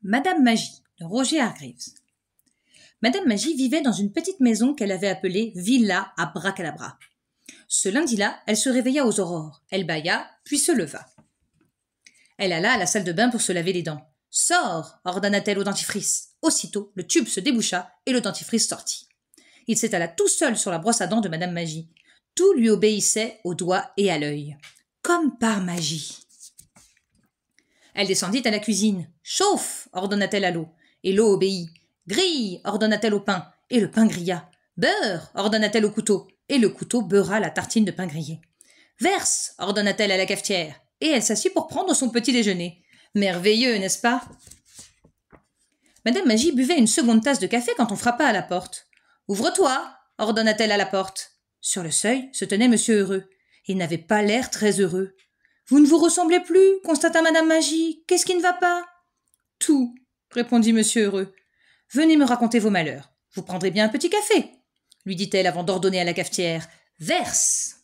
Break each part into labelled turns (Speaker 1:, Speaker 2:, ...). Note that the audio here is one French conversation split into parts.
Speaker 1: Madame Magie de Roger Hargreaves. Madame Magie vivait dans une petite maison qu'elle avait appelée Villa Abracadabra. Ce lundi-là, elle se réveilla aux aurores. Elle bâilla, puis se leva. Elle alla à la salle de bain pour se laver les dents. « Sors !» ordonna-t-elle au dentifrice. Aussitôt, le tube se déboucha et le dentifrice sortit. Il s'étala tout seul sur la brosse à dents de Madame Magie. Tout lui obéissait au doigt et à l'œil. Comme par magie. Elle descendit à la cuisine. « Chauffe !» ordonna-t-elle à l'eau. Et l'eau obéit. « Grille !» ordonna-t-elle au pain. Et le pain grilla. « Beurre !» ordonna-t-elle au couteau. Et le couteau beurra la tartine de pain grillé. « Verse !» ordonna-t-elle à la cafetière. Et elle s'assit pour prendre son petit déjeuner. Merveilleux, n'est-ce pas? Madame Magie buvait une seconde tasse de café quand on frappa à la porte. « Ouvre-toi !» ordonna-t-elle à la porte. Sur le seuil se tenait Monsieur Heureux. Il n'avait pas l'air très heureux. « Vous ne vous ressemblez plus » constata Madame Magie. « Qu'est-ce qui ne va pas ?»« Tout » répondit Monsieur Heureux. « Venez me raconter vos malheurs. Vous prendrez bien un petit café » lui dit-elle avant d'ordonner à la cafetière. « Verse !»«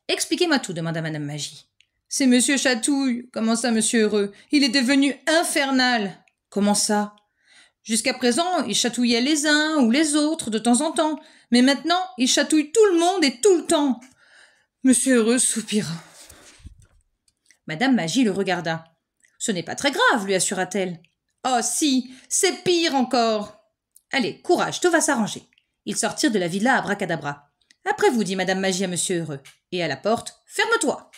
Speaker 1: Expliquez-moi tout » demanda Madame Magie. « C'est Monsieur Chatouille » commença Monsieur Heureux. « Il est devenu infernal !»« Comment ça ?» ?»« Jusqu'à présent, il chatouillait les uns ou les autres de temps en temps, mais maintenant, il chatouille tout le monde et tout le temps. » Monsieur Heureux soupira. Madame Magie le regarda. « Ce n'est pas très grave, lui assura-t-elle. »« Oh si, c'est pire encore !»« Allez, courage, tout va s'arranger. » Ils sortirent de la villa Abracadabra. « Après vous, dit Madame Magie à Monsieur Heureux. Et à la porte, « Ferme-toi !»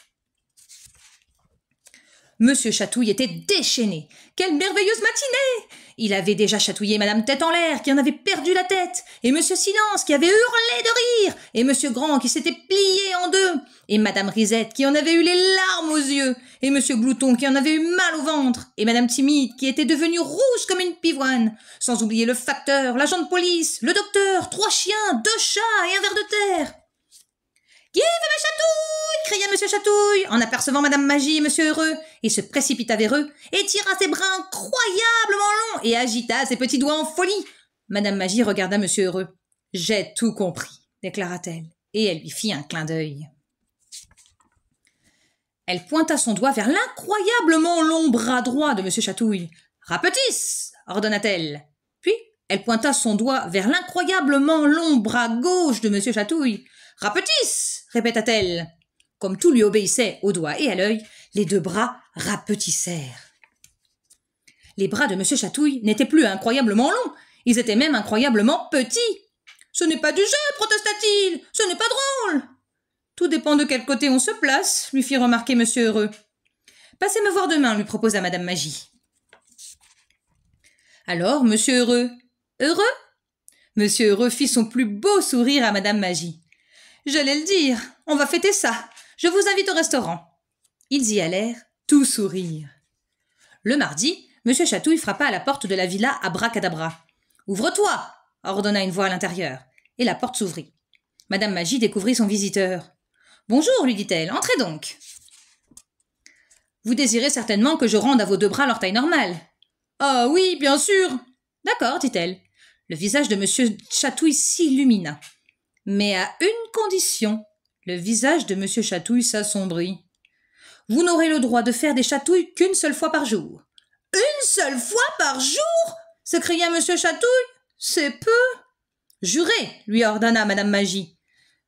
Speaker 1: Monsieur Chatouille était déchaîné. Quelle merveilleuse matinée! Il avait déjà chatouillé Madame Tête en l'air, qui en avait perdu la tête, et Monsieur Silence, qui avait hurlé de rire, et Monsieur Grand, qui s'était plié en deux, et Madame Risette, qui en avait eu les larmes aux yeux, et Monsieur Glouton, qui en avait eu mal au ventre, et Madame Timide, qui était devenue rouge comme une pivoine, sans oublier le facteur, l'agent de police, le docteur, 3 chiens, 2 chats et un ver de terre. « Qui veut ma chatouille ?» cria Monsieur Chatouille, en apercevant Madame Magie et Monsieur Heureux. Il se précipita vers eux, et tira ses bras incroyablement longs, et agita ses petits doigts en folie. Madame Magie regarda Monsieur Heureux. « J'ai tout compris, » déclara-t-elle, et elle lui fit un clin d'œil. Elle pointa son doigt vers l'incroyablement long bras droit de Monsieur Chatouille. « Rapetisse !» ordonna-t-elle. Puis, elle pointa son doigt vers l'incroyablement long bras gauche de Monsieur Chatouille. « Rapetisse !» répéta-t-elle. Comme tout lui obéissait au doigt et à l'œil, les 2 bras rapetissèrent. Les bras de Monsieur Chatouille n'étaient plus incroyablement longs, ils étaient même incroyablement petits. « Ce n'est pas du jeu, protesta-t-il, ce n'est pas drôle !»« Tout dépend de quel côté on se place, » lui fit remarquer Monsieur Heureux. « Passez me voir demain, » lui proposa Madame Magie. Alors, Monsieur Heureux, heureux? Monsieur Heureux fit son plus beau sourire à Madame Magie. « J'allais le dire, on va fêter ça. Je vous invite au restaurant. » Ils y allèrent, tout sourire. Le mardi, Monsieur Chatouille frappa à la porte de la villa Abracadabra. « Ouvre-toi !» ordonna une voix à l'intérieur, et la porte s'ouvrit. Madame Magie découvrit son visiteur. « Bonjour, lui dit-elle, entrez donc. »« Vous désirez certainement que je rende à vos 2 bras leur taille normale. »« Ah oui, bien sûr. »« D'accord, dit-elle. » Le visage de Monsieur Chatouille s'illumina. Mais à une condition, le visage de Monsieur Chatouille s'assombrit. « Vous n'aurez le droit de faire des chatouilles qu'une seule fois par jour. »« Une seule fois par jour ?» s'écria Monsieur Chatouille. « C'est peu. »« Jurez !» lui ordonna Madame Magie.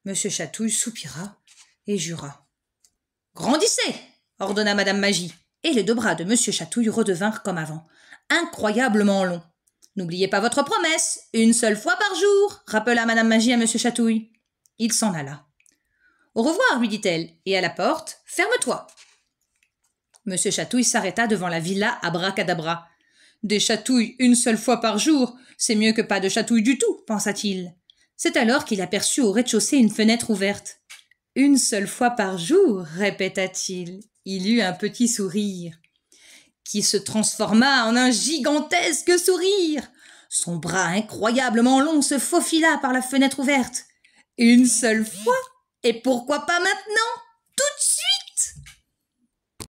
Speaker 1: Monsieur Chatouille soupira et jura. « Grandissez !» ordonna Madame Magie, et les 2 bras de Monsieur Chatouille redevinrent comme avant, incroyablement longs. « N'oubliez pas votre promesse, une seule fois par jour !» rappela Madame Magie à Monsieur Chatouille. Il s'en alla. « Au revoir !» lui dit-elle, et à la porte, « Ferme-toi !» Monsieur Chatouille s'arrêta devant la villa Abracadabra. « Des chatouilles une seule fois par jour, c'est mieux que pas de chatouilles du tout, pensa-t-il. C'est alors qu'il aperçut au rez-de-chaussée une fenêtre ouverte. « Une seule fois par jour !» répéta-t-il. Il eut un petit sourire qui se transforma en un gigantesque sourire. Son bras incroyablement long se faufila par la fenêtre ouverte. « Une seule fois ? Et pourquoi pas maintenant ?»